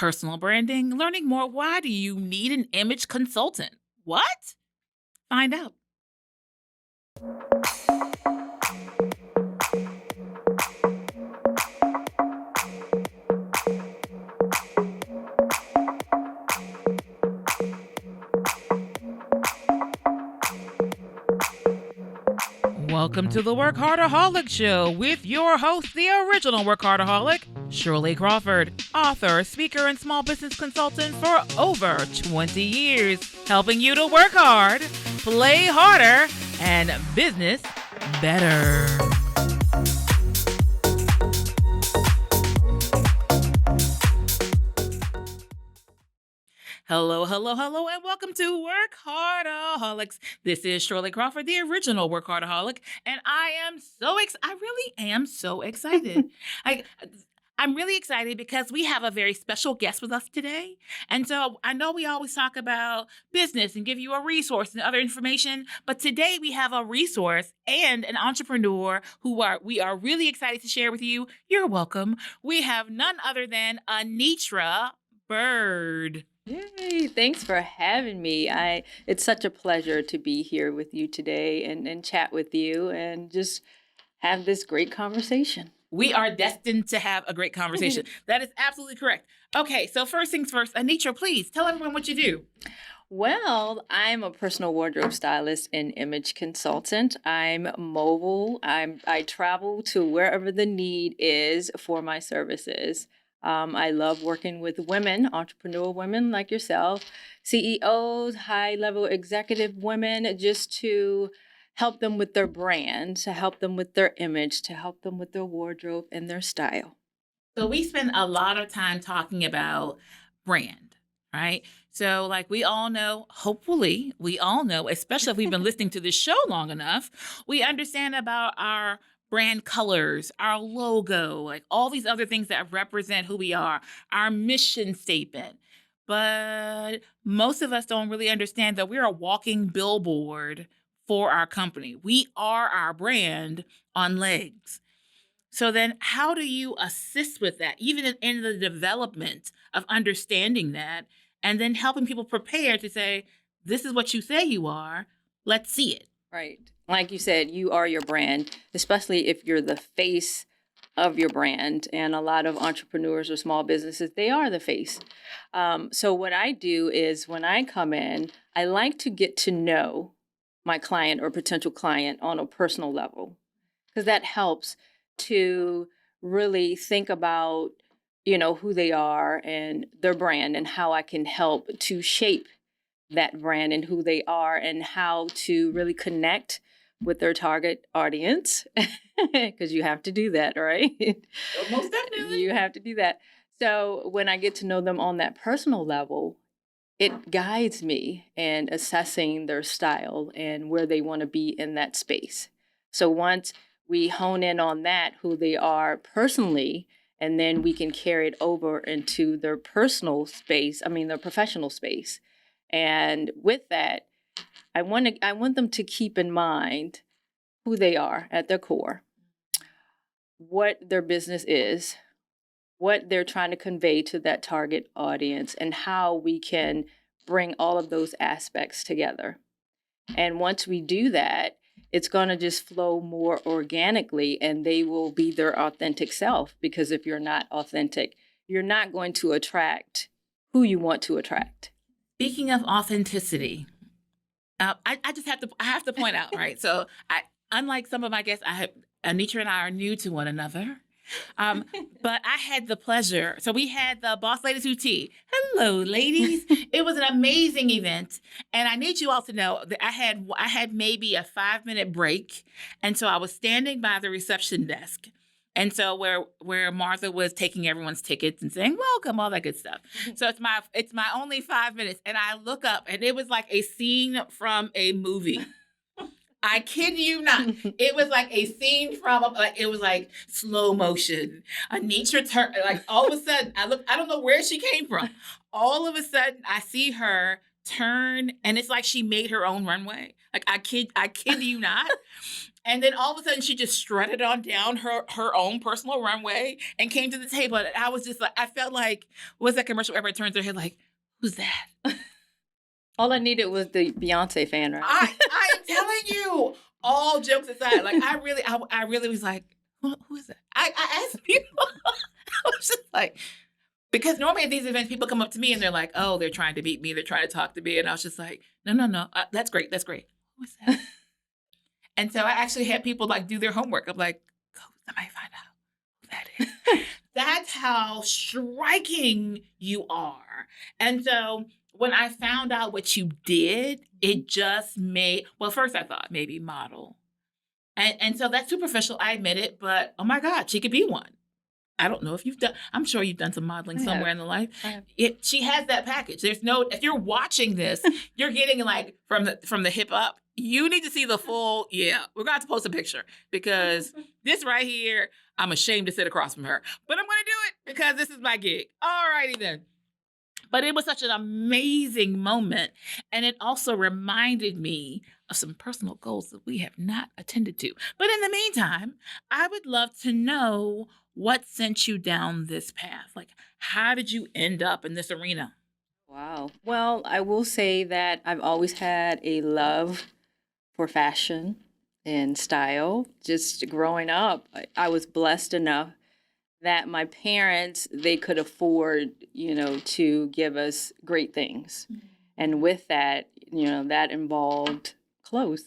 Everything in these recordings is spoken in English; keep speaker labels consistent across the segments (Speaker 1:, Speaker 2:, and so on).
Speaker 1: personal branding, learning more. Why do you need an image consultant? What? Find out. Welcome to the WorkHARDAholic Show with your host, the original WorkHARDaholic, Shirley Crawford, author, speaker, and small business consultant for over 20 years, helping you to work hard, play harder, and business better. Hello, and welcome to WorkHARDaholics. This is Shirley Crawford, the original WorkHARDaholic, and I really am so excited. I'm really excited because we have a very special guest with us today. And so I know we always talk about business and give you a resource and other information, but today we have a resource and an entrepreneur we are really excited to share with you. You're welcome. We have none other than Anetra Byrd.
Speaker 2: Yay, thanks for having me. It's such a pleasure to be here with you today and chat with you and just have this great conversation.
Speaker 1: We are destined to have a great conversation. That is absolutely correct. Okay, so first things first, Anetra, please tell everyone what you do.
Speaker 2: Well, I'm a personal wardrobe stylist and image consultant. I'm mobile. I travel to wherever the need is for my services. I love working with women, entrepreneur women like yourself, CEOs, high-level executive women, just to help them with their brand, to help them with their image, to help them with their wardrobe and their style.
Speaker 1: So we spend a lot of time talking about brand, right? So like we all know, hopefully we all know, especially if we've been listening to this show long enough, we understand about our brand colors, our logo, like all these other things that represent who we are, our mission statement. But most of us don't really understand that we're a walking billboard for our company. We are our brand on legs. So then how do you assist with that, even in the development of understanding that, and then helping people prepare to say, this is what you say you are, let's see it.
Speaker 2: Right. Like you said, you are your brand, especially if you're the face of your brand. And a lot of entrepreneurs or small businesses, they are the face. So what I do is when I come in, I like to get to know my client or potential client on a personal level, because that helps to really think about, who they are and their brand and how I can help to shape that brand and who they are and how to really connect with their target audience, because you have to do that, right?
Speaker 1: Most definitely.
Speaker 2: You have to do that. So when I get to know them on that personal level, it guides me in assessing their style and where they want to be in that space. So once we hone in on that, who they are personally, and then we can carry it over into their professional space. And with that, I want them to keep in mind who they are at their core, what their business is, what they're trying to convey to that target audience, and how we can bring all of those aspects together. And once we do that, it's going to just flow more organically, and they will be their authentic self, because if you're not authentic, you're not going to attract who you want to attract.
Speaker 1: Speaking of authenticity, I have to point out, right? So unlike some of my guests, Anetra and I are new to one another. But I had the pleasure. So we had the Boss Ladies Who Tea. Hello, ladies. It was an amazing event. And I need you all to know that I had maybe a 5-minute break. And so I was standing by the reception desk. And so where Martha was taking everyone's tickets and saying, welcome, all that good stuff. So it's my only 5 minutes. And I look up and it was like a scene from a movie. I kid you not. It was like a scene from, it was like slow motion. Anetra turned, like all of a sudden, I don't know where she came from. All of a sudden, I see her turn, and it's like she made her own runway. Like I kid you not. And then all of a sudden she just strutted on down her own personal runway and came to the table. And I was just like, I felt like, what's that commercial? Everybody turns their head like, who's that?
Speaker 2: All I needed was the Beyonce fan, right?
Speaker 1: I'm telling you, all jokes aside, like I really was like, who is that? I asked people. I was just like, because normally at these events, people come up to me and they're like, oh, they're trying to beat me. They're trying to talk to me. And I was just like, no. That's great. That's great. Who is that? And so I actually had people like do their homework. I'm like, go, somebody find out who that is. That's how striking you are. And so when I found out what you did, it just made, well, first I thought maybe model. And so that's superficial, I admit it, but oh my God, she could be one. I don't know if you've done, I'm sure you've done some modeling somewhere in the life. She has that package. There's no, if you're watching this, you're getting like from the hip up. You need to see the full, we're going to post a picture because this right here, I'm ashamed to sit across from her, but I'm going to do it because this is my gig. All righty then. But it was such an amazing moment. And it also reminded me of some personal goals that we have not attended to. But in the meantime, I would love to know what sent you down this path. Like, how did you end up in this arena?
Speaker 2: Wow. Well, I will say that I've always had a love for fashion and style. Just growing up, I was blessed enough that my parents, they could afford, to give us great things. Mm-hmm. And with that, that involved clothes,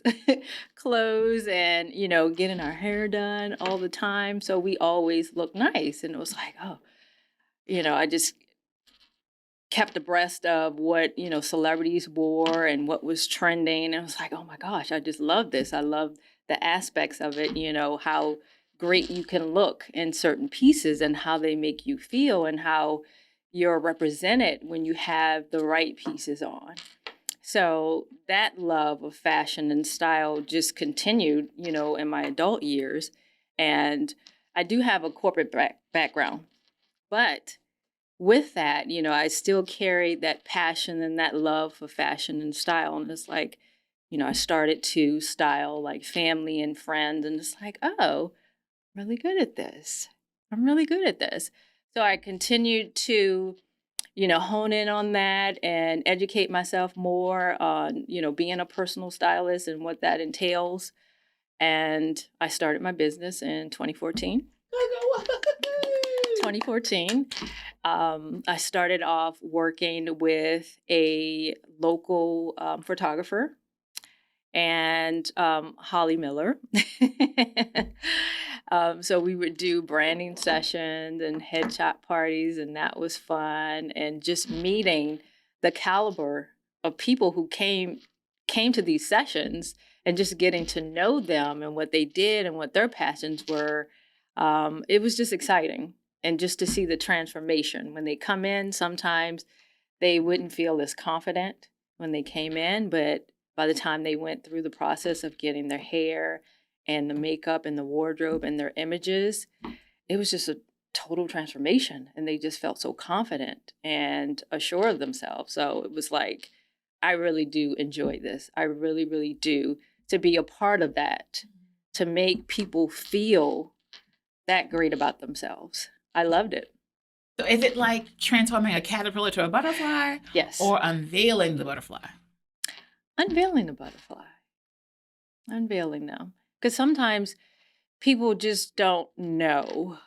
Speaker 2: and, getting our hair done all the time. So we always looked nice. And it was like, I just kept abreast of what, celebrities wore and what was trending. And I was like, oh my gosh, I just love this. I love the aspects of it, how great you can look in certain pieces and how they make you feel and how you're represented when you have the right pieces on. So that love of fashion and style just continued, in my adult years. And I do have a corporate background, but with that, I still carried that passion and that love for fashion and style. And it's like, I started to style like family and friends, and it's like, oh, really good at this. I'm really good at this. So I continued to, hone in on that and educate myself more on, being a personal stylist and what that entails. And I started my business in 2014. 2014. I started off working with a local photographer and Holly Miller. So we would do branding sessions and headshot parties, and that was fun. And just meeting the caliber of people who came to these sessions and just getting to know them and what they did and what their passions were. It was just exciting. And just to see the transformation. When they come in, sometimes they wouldn't feel as confident when they came in, but by the time they went through the process of getting their hair and the makeup and the wardrobe and their images, it was just a total transformation. And they just felt so confident and assured of themselves. So it was like, I really do enjoy this. I really, really do. To be a part of that, to make people feel that great about themselves. I loved it.
Speaker 1: So is it like transforming a caterpillar to a butterfly?
Speaker 2: Yes.
Speaker 1: Or unveiling the butterfly?
Speaker 2: Unveiling the butterfly. Unveiling them. Because sometimes people just don't know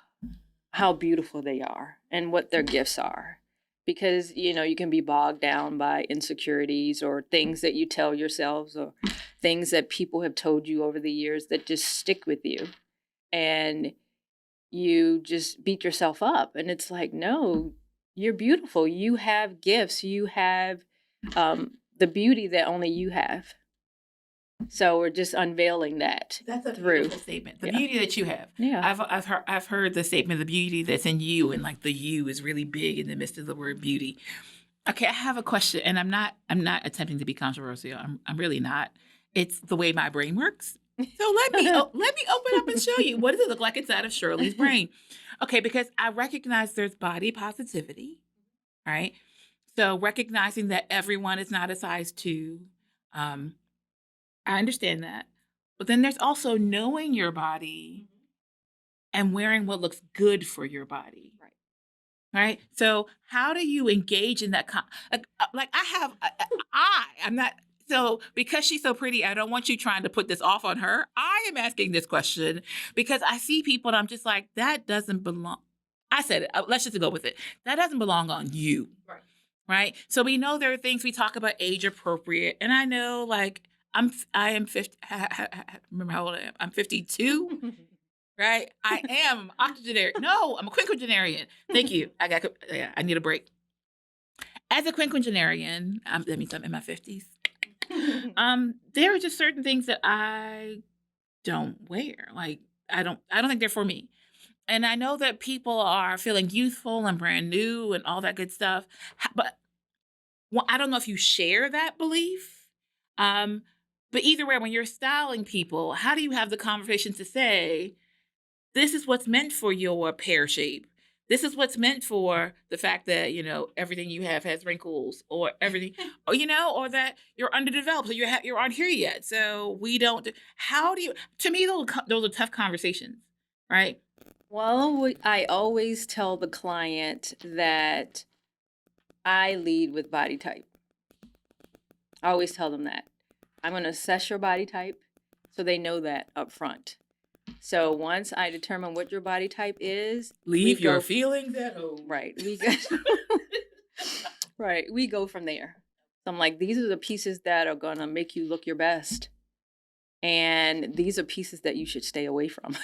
Speaker 2: how beautiful they are and what their gifts are. Because, you can be bogged down by insecurities or things that you tell yourselves or things that people have told you over the years that just stick with you. And you just beat yourself up. And it's like, no, you're beautiful. You have gifts. You have the beauty that only you have. So we're just unveiling that.
Speaker 1: That's a beautiful statement. The beauty that you have.
Speaker 2: Yeah.
Speaker 1: I've heard the statement, the beauty that's in you, and like the you is really big in the midst of the word beauty. Okay, I have a question, and I'm not attempting to be controversial. I'm really not. It's the way my brain works. So let me open up and show you what does it look like inside of Shirley's brain. Okay, because I recognize there's body positivity, right? So recognizing that everyone is not a size 2. I understand that. But then there's also knowing your body and wearing what looks good for your body.
Speaker 2: Right.
Speaker 1: Right? So how do you engage in that like I'm not so because she's so pretty, I don't want you trying to put this off on her. I am asking this question because I see people and I'm just like, that doesn't belong. I said it. Let's just go with it. That doesn't belong on you.
Speaker 2: Right.
Speaker 1: Right? So we know there are things we talk about age appropriate. And I know like I am 50 remember how old I am? I'm 52. Right? I am octogenarian. No, I'm a quinquagenarian. Thank you. I need a break. As a quinquagenarian, that means I'm in my 50s. There are just certain things that I don't wear. Like I don't think they're for me. And I know that people are feeling youthful and brand new and all that good stuff. But I don't know if you share that belief. But either way, when you're styling people, how do you have the conversation to say, this is what's meant for your pear shape. This is what's meant for the fact that, everything you have has wrinkles or everything, or that you're underdeveloped, so you aren't here yet. So we don't, how do you, to me, those are tough conversations, right?
Speaker 2: Well, I always tell the client that I lead with body type. I always tell them that. I'm going to assess your body type so they know that up front. So once I determine what your body type is,
Speaker 1: leave your feelings at home.
Speaker 2: Right. Right. We go from there. So I'm like, these are the pieces that are going to make you look your best. And these are pieces that you should stay away from.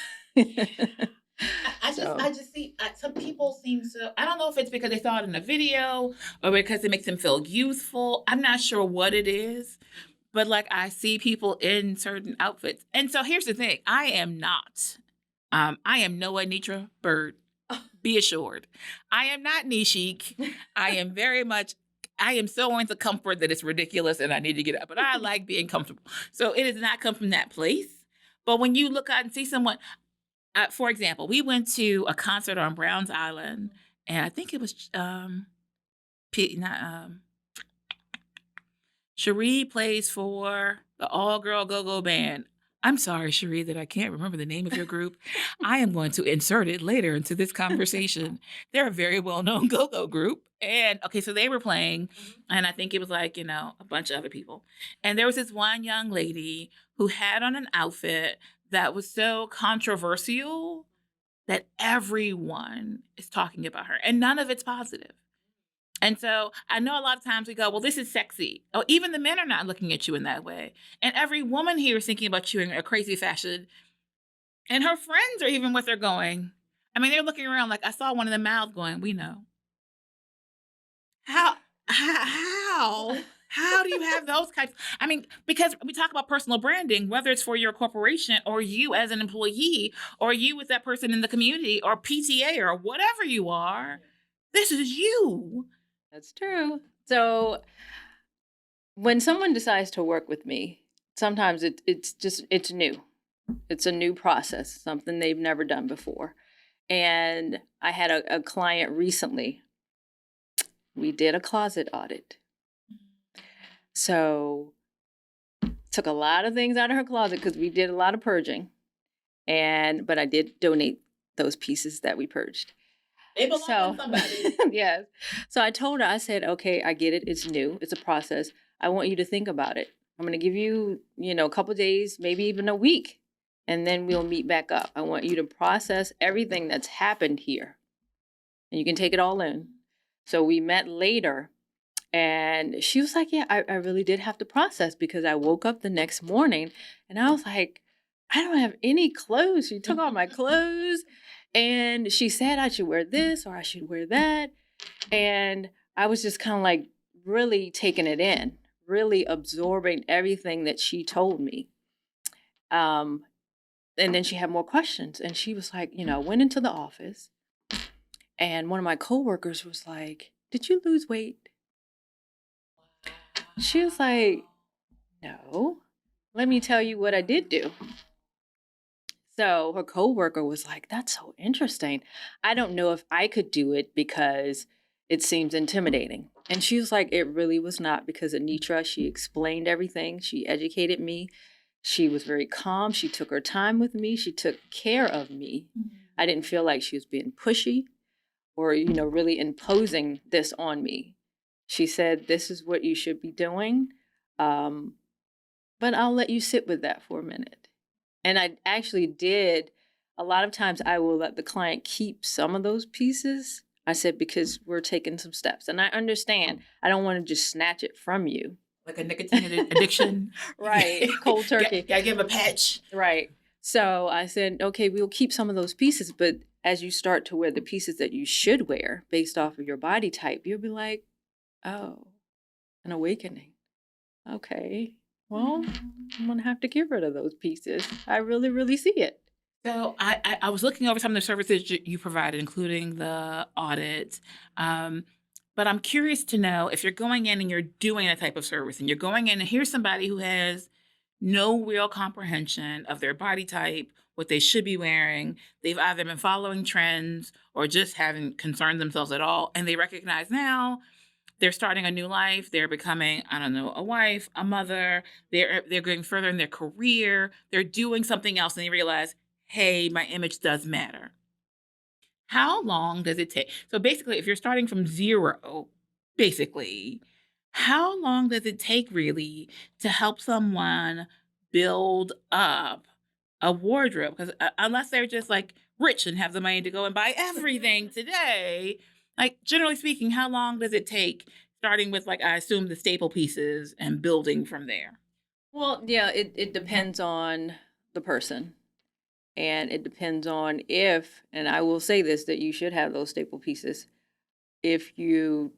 Speaker 1: I just see some people seem so, I don't know if it's because they saw it in a video or because it makes them feel youthful. I'm not sure what it is. But like I see people in certain outfits. And so here's the thing. I am not. I am no Anetra Byrd. Be assured. I am not niche-chic. I am so into comfort that it's ridiculous and I need to get up. But I like being comfortable. So it does not come from that place. But when you look out and see someone, for example, we went to a concert on Browns Island. And I think it was Cherie plays for the all-girl go-go band. I'm sorry, Cherie, that I can't remember the name of your group. I am going to insert it later into this conversation. They're a very well-known go-go group. And, okay, so they were playing, and I think it was like, a bunch of other people. And there was this one young lady who had on an outfit that was so controversial that everyone is talking about her. And none of it's positive. And so I know a lot of times we go, well, this is sexy. Oh, even the men are not looking at you in that way. And every woman here is thinking about you in a crazy fashion. And her friends are even with her going, they're looking around like I saw one of the mouths going, we know. How do you have those types? Because we talk about personal branding, whether it's for your corporation or you as an employee or you with that person in the community or PTA or whatever you are, this is you.
Speaker 2: That's true. So when someone decides to work with me, sometimes it's new. It's a new process, something they've never done before. And I had a client recently. We did a closet audit. So took a lot of things out of her closet because we did a lot of purging. But I did donate those pieces that we purged.
Speaker 1: They belong to somebody.
Speaker 2: Yes. So I told her, I said, okay, I get it. It's new. It's a process. I want you to think about it. I'm going to give you, a couple of days, maybe even a week, and then we'll meet back up. I want you to process everything that's happened here. And you can take it all in. So we met later, and she was like, yeah, I really did have to process because I woke up the next morning, and I was like, I don't have any clothes. She took all my clothes. And she said I should wear this or I should wear that. And I was just kind of like really taking it in, really absorbing everything that she told me. And then she had more questions. And she was like, went into the office. And one of my coworkers was like, did you lose weight? She was like, no. Let me tell you what I did do. So her coworker was like, that's so interesting. I don't know if I could do it because, it seems intimidating. And she was like, it really was not, because Anetra, she explained everything. She educated me. She was very calm. She took her time with me. She took care of me. I didn't feel like she was being pushy or, really imposing this on me. She said, this is what you should be doing. But I'll let you sit with that for a minute. And I actually did. A lot of times I will let the client keep some of those pieces. I said, because we're taking some steps. And I understand. I don't want to just snatch it from you.
Speaker 1: Like a nicotine addiction.
Speaker 2: Right. Cold turkey.
Speaker 1: Gotta give a patch.
Speaker 2: Right. So I said, okay, we'll keep some of those pieces. But as you start to wear the pieces that you should wear based off of your body type, you'll be like, oh, an awakening. Okay. Well, I'm going to have to get rid of those pieces. I really, really see it.
Speaker 1: So I was looking over some of the services you provided, including the audit. But I'm curious to know, if you're going in and you're doing that type of service and you're going in and here's somebody who has no real comprehension of their body type, what they should be wearing. They've either been following trends or just haven't concerned themselves at all. And they recognize now they're starting a new life. They're becoming, a wife, a mother. They're going further in their career. They're doing something else and they realize, hey, my image does matter. How long does it take? So basically, if you're starting from zero, how long does it take really to help someone build up a wardrobe? Because unless they're just like rich and have the money to go and buy everything today, like generally speaking, how long does it take starting with, like, I assume the staple pieces and building from there?
Speaker 2: Well, yeah, it depends on the person. And it depends on if, and I will say this, that you should have those staple pieces. If you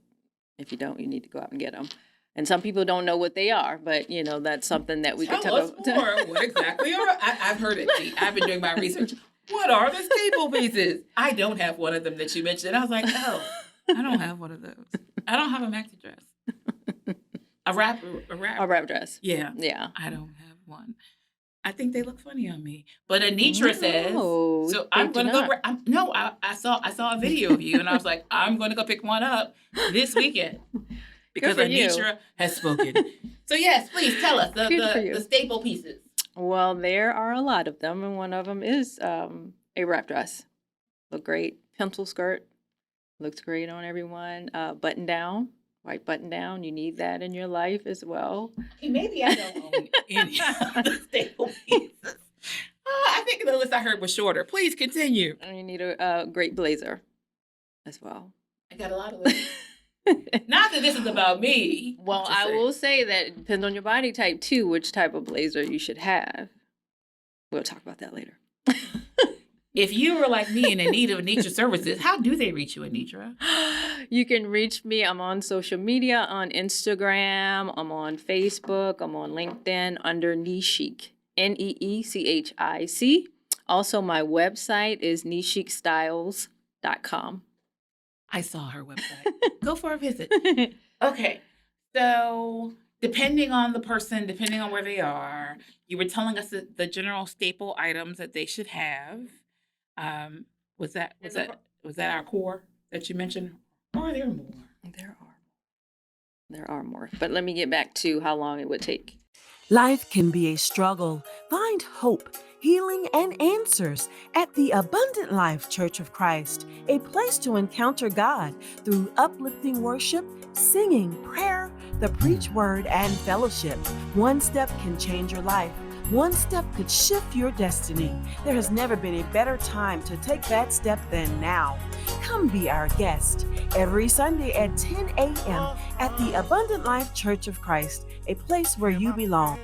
Speaker 2: don't, you need to go out and get them. And some people don't know what they are, but that's something that we
Speaker 1: Tell
Speaker 2: could
Speaker 1: us more. What exactly are? I've heard it. I've been doing my research. What are the staple pieces? I don't have one of them that you mentioned. I was like, oh, I don't have one of those. I don't have a maxi dress. A wrap
Speaker 2: dress.
Speaker 1: Yeah.
Speaker 2: Yeah.
Speaker 1: I don't have one. I think they look funny on me. But Anetra says, so I'm going to go. I saw a video of you and I was like, I'm going to go pick one up this weekend because Anetra has spoken. So yes, please tell us the staple pieces.
Speaker 2: Well, there are a lot of them. And one of them is a wrap dress. Look great. Pencil skirt. Looks great on everyone. Button down. White button down, you need that in your life as well.
Speaker 1: Maybe I don't own any of the staple pieces. I think the list I heard was shorter. Please continue.
Speaker 2: And you need a great blazer as well.
Speaker 1: I got a lot of lists. Not that this is about me.
Speaker 2: Well, I will say that it depends on your body type too, which type of blazer you should have. We'll talk about that later.
Speaker 1: If you were like me and in need of Anetra services, how do they reach you, Anetra?
Speaker 2: You can reach me. I'm on social media, on Instagram. I'm on Facebook. I'm on LinkedIn under Neechic, Neechic. Also, my website is neechicstyles.com.
Speaker 1: I saw her website. Go for a visit. Okay. So depending on the person, depending on where they are, you were telling us the general staple items that they should have. Was that our core that you mentioned? Or are there more?
Speaker 2: There are more. But let me get back to how long it would take.
Speaker 3: Life can be a struggle. Find hope, healing, and answers at the Abundant Life Church of Christ, a place to encounter God through uplifting worship, singing, prayer, the preach word, and fellowship. One step can change your life. One step could shift your destiny. There has never been a better time to take that step than now. Come be our guest every Sunday at 10 a.m. at the Abundant Life Church of Christ, a place where you belong.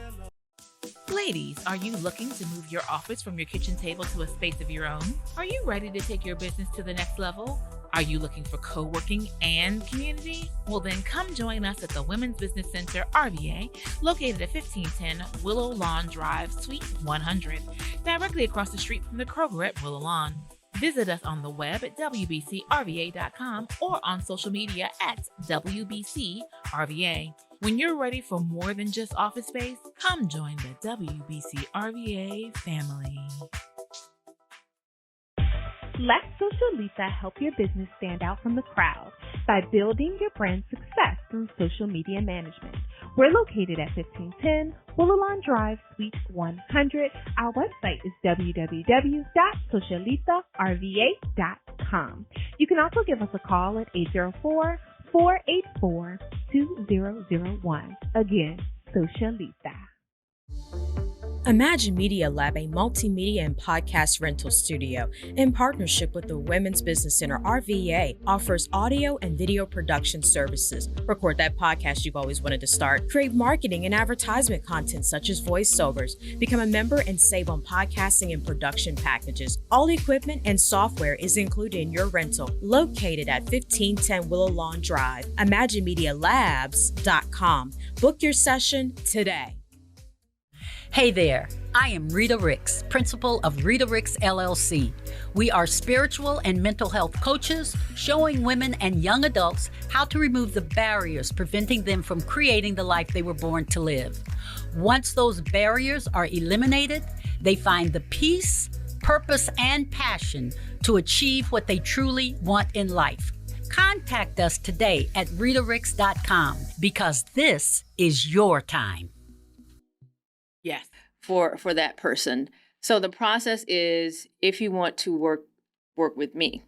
Speaker 1: Ladies, are you looking to move your office from your kitchen table to a space of your own? Are you ready to take your business to the next level? Are you looking for co-working and community? Well, then come join us at the Women's Business Center, RVA, located at 1510 Willow Lawn Drive, Suite 100, directly across the street from the Kroger at Willow Lawn. Visit us on the web at wbcrva.com or on social media at WBCRVA. When you're ready for more than just office space, come join the WBCRVA family.
Speaker 4: Let Social Lisa help your business stand out from the crowd. by building your brand success through social media management. We're located at 1510 Woollalon Drive, Suite 100. Our website is www.socialitarva.com. You can also give us a call at 804-484-2001. Again, Socialita.
Speaker 5: Imagine Media Lab, a multimedia and podcast rental studio in partnership with the Women's Business Center, RVA, offers audio and video production services. Record that podcast you've always wanted to start. Create marketing and advertisement content such as voiceovers. Become a member and save on podcasting and production packages. All equipment and software is included in your rental. Located at 1510 Willow Lawn Drive. ImagineMediaLabs.com. Book your session today.
Speaker 6: Hey there, I am Rita Ricks, principal of Rita Ricks LLC. We are spiritual and mental health coaches, showing women and young adults how to remove the barriers preventing them from creating the life they were born to live. Once those barriers are eliminated, they find the peace, purpose, and passion to achieve what they truly want in life. Contact us today at ritaricks.com because this is your time.
Speaker 1: Yes.
Speaker 2: For that person. So the process is, if you want to work with me,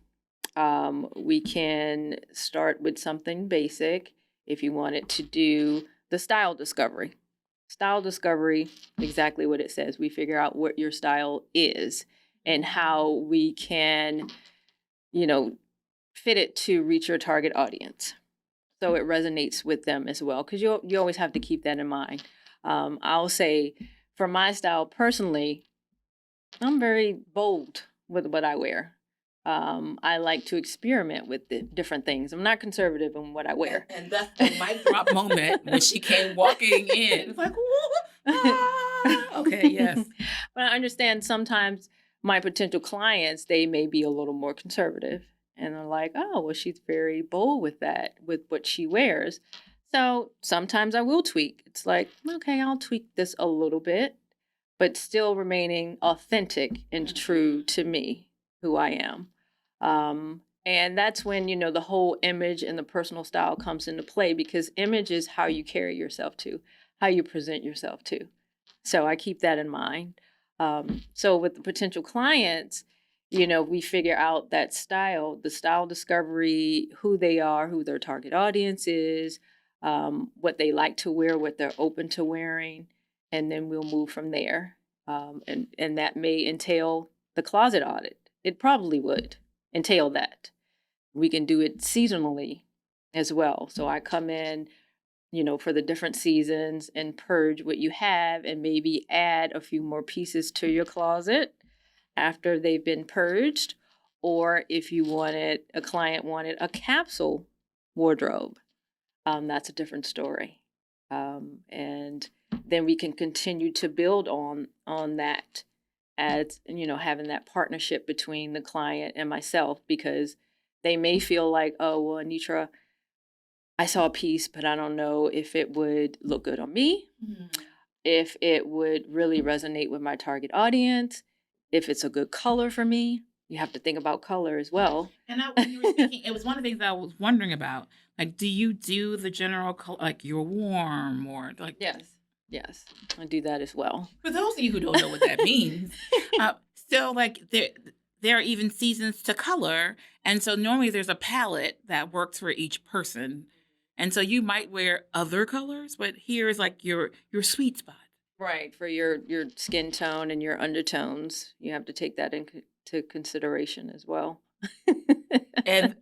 Speaker 2: we can start with something basic. If you wanted to do the style discovery, exactly what it says. We figure out what your style is and how we can, fit it to reach your target audience, so it resonates with them as well. Because you always have to keep that in mind. I'll say, for my style personally, I'm very bold with what I wear. I like to experiment with the different things. I'm not conservative in what I wear.
Speaker 1: And that's the mic drop moment when she came walking in. It's like, okay, yes.
Speaker 2: But I understand sometimes my potential clients, they may be a little more conservative. And they're like, oh, well, she's very bold with that, with what she wears. So sometimes I will tweak. It's like, okay, I'll tweak this a little bit, but still remaining authentic and true to me, who I am. And that's when, the whole image and the personal style comes into play, because image is how you carry yourself to, how you present yourself to. So I keep that in mind. So with the potential clients, we figure out that style, the style discovery, who they are, who their target audience is, what they like to wear, what they're open to wearing, and then we'll move from there. And that may entail the closet audit. It probably would entail that. We can do it seasonally as well. So I come in, for the different seasons and purge what you have and maybe add a few more pieces to your closet after they've been purged. Or if a client wanted a capsule wardrobe, that's a different story. And then we can continue to build on that as, having that partnership between the client and myself, because they may feel like, oh, well, Anetra, I saw a piece, but I don't know if it would look good on me, if it would really resonate with my target audience, if it's a good color for me. You have to think about color as well.
Speaker 1: And when you were speaking, it was one of the things I was wondering about. Like, do you do the general color, like you're warm or like?
Speaker 2: Yes, I do that as well.
Speaker 1: For those of you who don't know what that means, so like there are even seasons to color, and so normally there's a palette that works for each person, and so you might wear other colors, but here is like your sweet spot.
Speaker 2: Right, for your skin tone and your undertones, you have to take that into consideration as well.
Speaker 1: And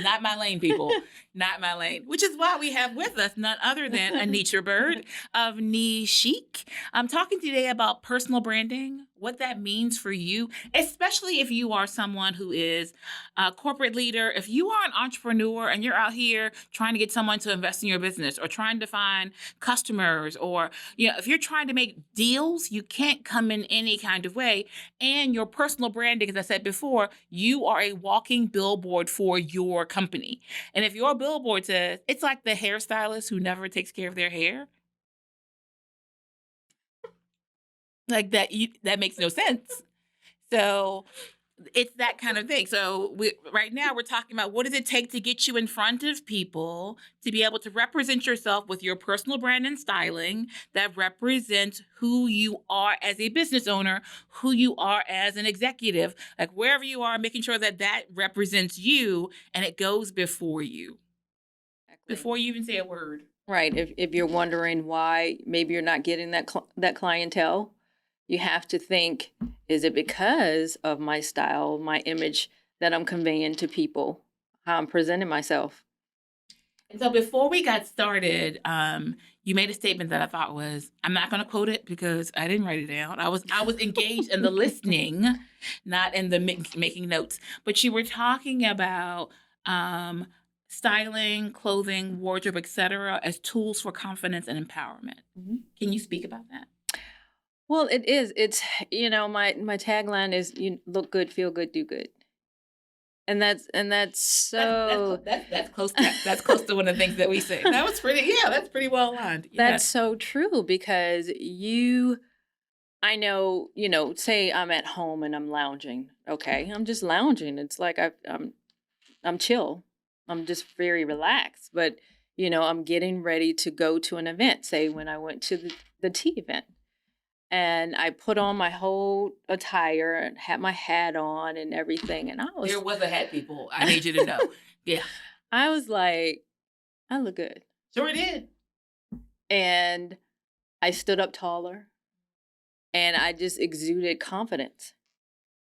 Speaker 1: not my lane, people. Not my lane. Which is why we have with us none other than Anetra Byrd of Knee Chic. I'm talking today about personal branding, what that means for you, especially if you are someone who is a corporate leader. If you are an entrepreneur and you're out here trying to get someone to invest in your business or trying to find customers, or if you're trying to make deals, you can't come in any kind of way. And your personal branding, as I said before, you are a walking billboard for your company. And if your billboard says, it's like the hairstylist who never takes care of their hair. Like that makes no sense. So it's that kind of thing. So right now we're talking about what does it take to get you in front of people to be able to represent yourself with your personal brand and styling that represents who you are as a business owner, who you are as an executive, like wherever you are, making sure that that represents you and it goes before you, before you even say a word.
Speaker 2: Right. If you're wondering why maybe you're not getting that clientele, you have to think, is it because of my style, my image that I'm conveying to people, how I'm presenting myself?
Speaker 1: And so before we got started, you made a statement that I thought was, I'm not going to quote it because I didn't write it down. I was engaged in the listening, not in the making notes. But you were talking about styling, clothing, wardrobe, etc., as tools for confidence and empowerment. Mm-hmm. Can you speak about that?
Speaker 2: Well, it is. It's, my tagline is, you look good, feel good, do good. And that's so
Speaker 1: that's close to one of the things that we say. That was that's pretty well aligned. Yeah.
Speaker 2: That's so true because I know, say I'm at home and I'm lounging. Okay, I'm just lounging. It's like I'm chill. I'm just very relaxed. But I'm getting ready to go to an event. Say when I went to the tea event. And I put on my whole attire and had my hat on and everything. And
Speaker 1: there was a hat, people. I need you to know. Yeah.
Speaker 2: I was like, I look good.
Speaker 1: Sure did.
Speaker 2: And I stood up taller and I just exuded confidence.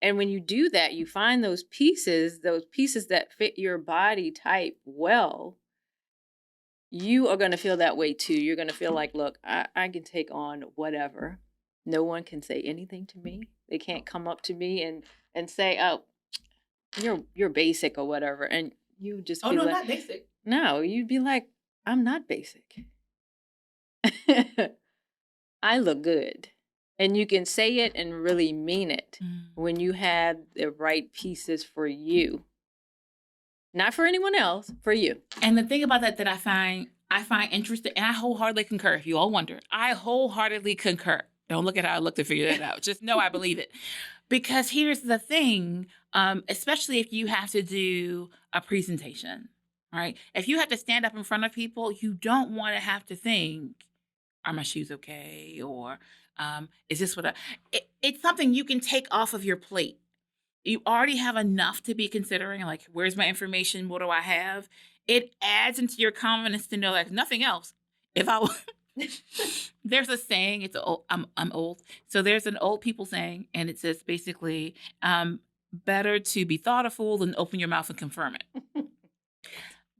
Speaker 2: And when you do that, you find those pieces that fit your body type well. You are going to feel that way too. You're going to feel like, look, I can take on whatever. No one can say anything to me. They can't come up to me and say, "Oh, you're basic" or whatever. And you just be like,
Speaker 1: not basic.
Speaker 2: No, you'd be like, I'm not basic. I look good. And you can say it and really mean it when you have the right pieces for you. Not for anyone else, for you.
Speaker 1: And the thing about that I find interesting, and I wholeheartedly concur. If you all wonder, I wholeheartedly concur. Don't look at how I look to figure that out. Just know I believe it. Because here's the thing, especially if you have to do a presentation, right? If you have to stand up in front of people, you don't want to have to think, are my shoes okay? Or is this what it's something you can take off of your plate. You already have enough to be considering, like, where's my information? What do I have? It adds into your confidence to know, like, nothing else. If I there's a saying, I'm old. So there's an old people saying, and it says basically, better to be thought a fool than open your mouth and confirm it.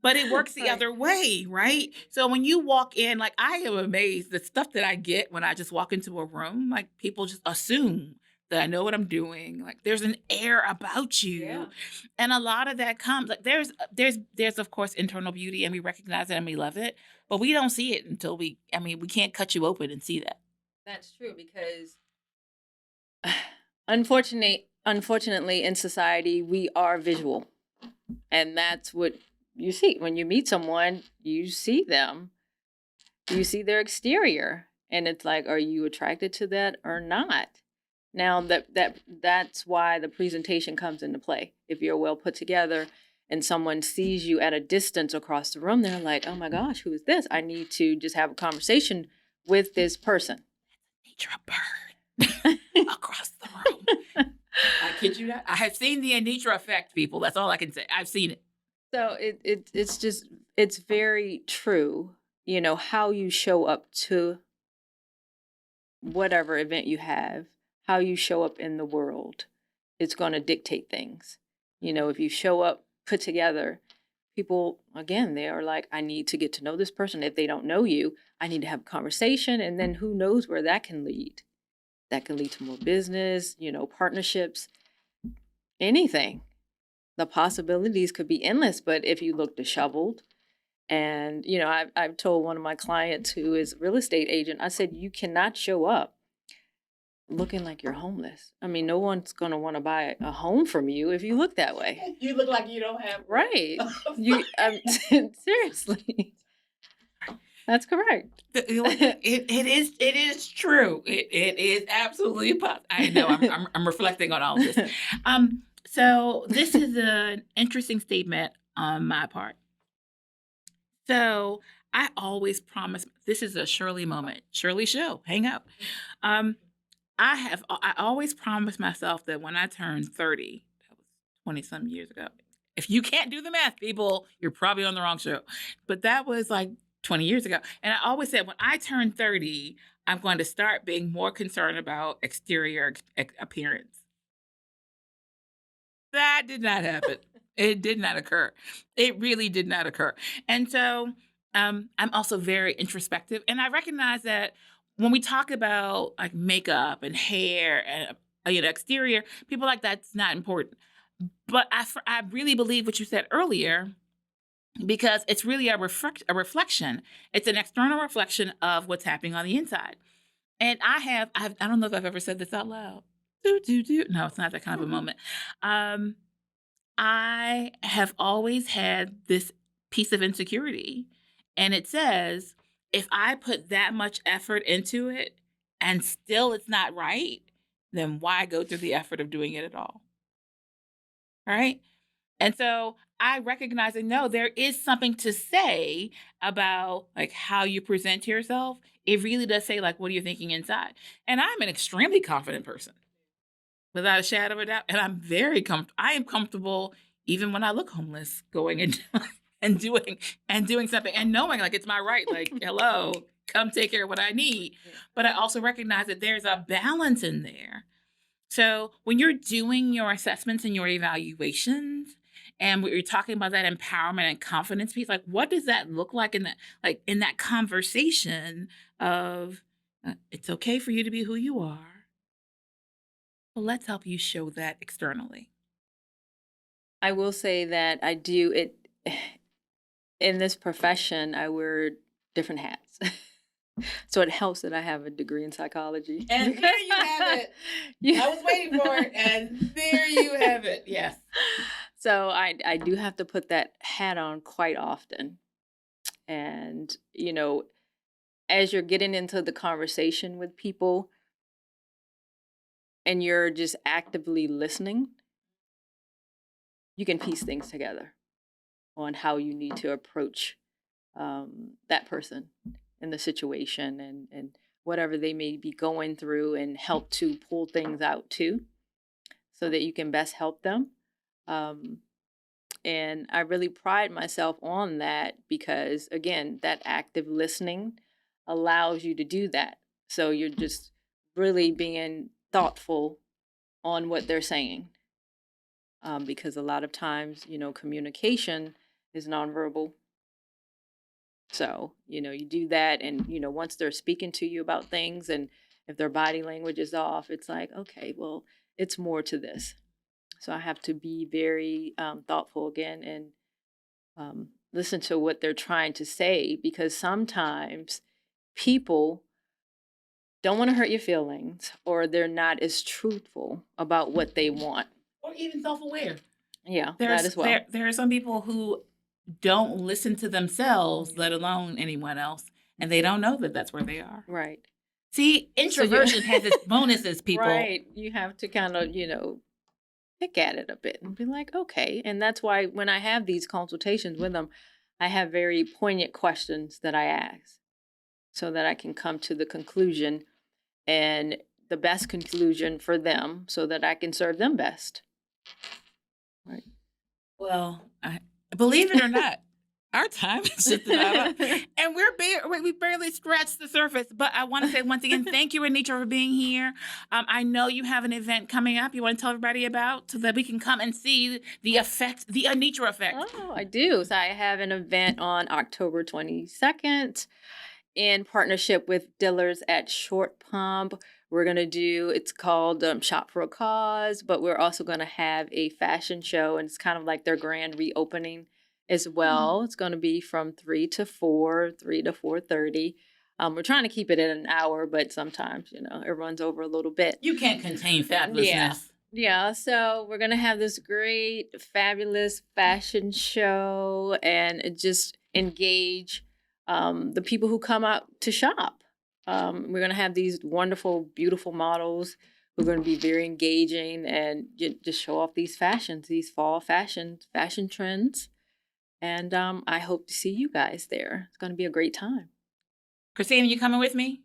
Speaker 1: But it works the other way, right? So when you walk in, like, I am amazed the stuff that I get when I just walk into a room, like, people just assume that I know what I'm doing. Like, there's an air about you. Yeah. And a lot of that comes, like, there's of course internal beauty, and we recognize it and we love it, but we don't see it until we can't cut you open and see that.
Speaker 2: That's true, because unfortunately in society, we are visual. And that's what you see. When you meet someone, you see them. You see their exterior. And it's like, are you attracted to that or not? Now that's why the presentation comes into play. If you're well put together and someone sees you at a distance across the room, they're like, oh my gosh, who is this? I need to just have a conversation with this person.
Speaker 1: Anetra Byrd across the room. I kid you not. I have seen the Anetra effect, people. That's all I can say. I've seen it.
Speaker 2: So it's very true, how you show up to whatever event you have. How you show up in the world, it's going to dictate things. If you show up put together, people, again, they are like, I need to get to know this person. If they don't know you, I need to have a conversation. And then who knows where that can lead. That can lead to more business, partnerships, anything. The possibilities could be endless. But if you look disheveled, and, I've told one of my clients who is a real estate agent, I said, you cannot show up looking like you're homeless. I mean, no one's going to want to buy a home from you if you look that way.
Speaker 1: You look like you don't have one.
Speaker 2: Right. Seriously. That's correct.
Speaker 1: It is true. It is absolutely possible. I know. I'm reflecting on all this. So this is an interesting statement on my part. So I always promise, this is a Shirley moment. Shirley show, hang out. I always promised myself that when I turned 30, that was 20 some years ago. If you can't do the math, people, you're probably on the wrong show. But that was like 20 years ago. And I always said, when I turn 30, I'm going to start being more concerned about exterior appearance. That did not happen. It did not occur. It really did not occur. And so I'm also very introspective. And I recognize that when we talk about like makeup and hair and exterior, people like that's not important. But I really believe what you said earlier, because it's really a reflection. It's an external reflection of what's happening on the inside. And I don't know if I've ever said this out loud. No, it's not that kind of a moment. I have always had this piece of insecurity, and it says, if I put that much effort into it and still it's not right, then why go through the effort of doing it at all? Right? And so I recognize and know there is something to say about like how you present to yourself. It really does say like, what are you thinking inside? And I'm an extremely confident person, without a shadow of a doubt. And I'm very comfortable. I am comfortable even when I look homeless, going and doing something and knowing like it's my right. Like, hello, come take care of what I need. But I also recognize that there's a balance in there. So when you're doing your assessments and your evaluations, and we're talking about that empowerment and confidence piece, like what does that look like in that conversation of it's okay for you to be who you are. Well, let's help you show that externally.
Speaker 2: I will say that I do it in this profession. I wear different hats. So it helps that I have a degree in psychology.
Speaker 1: And there you have it. I was waiting for it, and there you have it. Yes.
Speaker 2: So I do have to put that hat on quite often. And, as you're getting into the conversation with people and you're just actively listening, you can piece things together on how you need to approach that person in the situation and whatever they may be going through, and help to pull things out too, so that you can best help them. And I really pride myself on that because, again, that active listening allows you to do that. So you're just really being thoughtful on what they're saying. Because a lot of times, communication is nonverbal. So, you do that, and, once they're speaking to you about things, and if their body language is off, it's like, okay, well, it's more to this. So I have to be very thoughtful again, and listen to what they're trying to say, because sometimes people don't want to hurt your feelings, or they're not as truthful about what they want.
Speaker 1: Or even self-aware.
Speaker 2: Yeah, that as well.
Speaker 1: There are some people who don't listen to themselves, let alone anyone else, and they don't know that that's where they are.
Speaker 2: Right.
Speaker 1: See, introversion has its bonuses, people.
Speaker 2: Right. You have to kind of, pick at it a bit and be like, okay. And that's why when I have these consultations with them, I have very poignant questions that I ask so that I can come to the conclusion, and the best conclusion for them, so that I can serve them best. Right.
Speaker 1: Well, believe it or not, our time is just about up, and we barely scratched the surface. But I want to say once again, thank you, Anetra, for being here. I know you have an event coming up you want to tell everybody about, so that we can come and see the effect, the Anetra effect.
Speaker 2: Oh, I do. So I have an event on October 22nd in partnership with Dillard's at Short Pump. We're going to do, it's called Shop for a Cause, but we're also going to have a fashion show, and it's kind of like their grand reopening as well. It's going to be from 3 to 4:30. We're trying to keep it in an hour, but sometimes, it runs over a little bit.
Speaker 1: You can't contain fabulousness.
Speaker 2: Yeah, so we're going to have this great, fabulous fashion show and just engage the people who come out to shop. We're going to have these wonderful, beautiful models We're going to be very engaging and just show off these fashions, these fall fashion trends. And I hope to see you guys there. It's going to be a great time.
Speaker 1: Christina, you coming with me?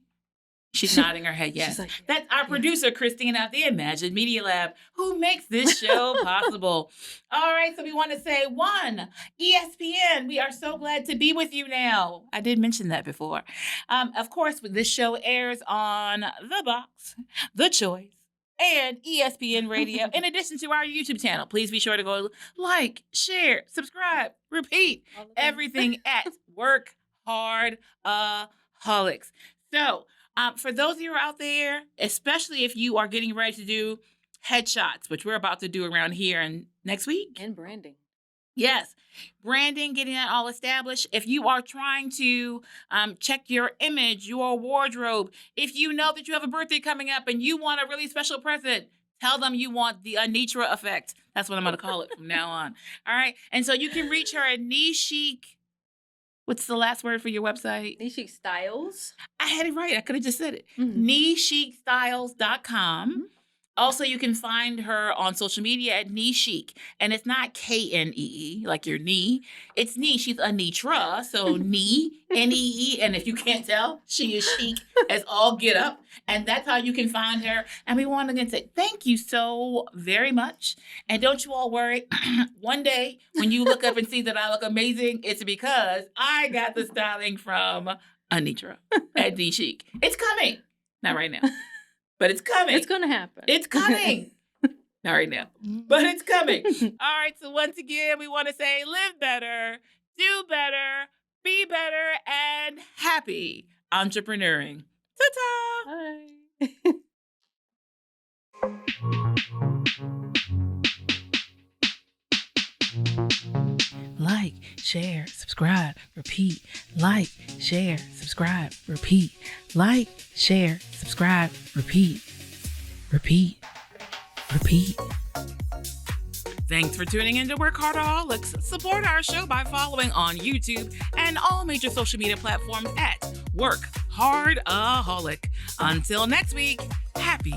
Speaker 1: She's nodding her head yes.
Speaker 2: Like,
Speaker 1: That's our producer, Christina of the Imagine Media Lab, who makes this show possible. All right, so we want to say, 1, ESPN, we are so glad to be with you now. I did mention that before. Of course, this show airs on The Box, The Choice, and ESPN Radio, in addition to our YouTube channel. Please be sure to go like, share, subscribe, repeat, everything at WorkHARDaholics. So, for those of you out there, especially if you are getting ready to do headshots, which we're about to do around here and next week.
Speaker 2: And branding.
Speaker 1: Yes. Branding, getting that all established. If you are trying to check your image, your wardrobe, if you know that you have a birthday coming up and you want a really special present, tell them you want the Anetra effect. That's what I'm going to call it from now on. All right. And so you can reach her at Chic. What's the last word for your website?
Speaker 2: Chic Styles.
Speaker 1: I had it right. I could have just said it.
Speaker 2: Mm-hmm.
Speaker 1: KneeChicStyles.com. Mm-hmm. Also, you can find her on social media at Chic. And it's not Knee, like your knee. It's knee. She's Anetra. So knee, N-E-E. And if you can't tell, she is chic as all get up. And that's how you can find her. And we want to again say thank you so very much. And don't you all worry. One day when you look up and see that I look amazing, it's because I got the styling from Anetra at Chic. It's coming. Not right now. But it's coming.
Speaker 2: It's going to happen.
Speaker 1: It's coming. Not right now, but it's coming. All right. So once again, we want to say live better, do better, be better, and happy entrepreneuring. Ta-ta.
Speaker 2: Bye.
Speaker 1: Like, share, subscribe, repeat. Like, share, subscribe, repeat. Like, share, subscribe, repeat. Repeat. Repeat. Thanks for tuning in to WorkHARDaholics. Support our show by following on YouTube and all major social media platforms at WorkHARDaholic. Until next week, happy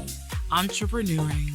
Speaker 1: entrepreneuring.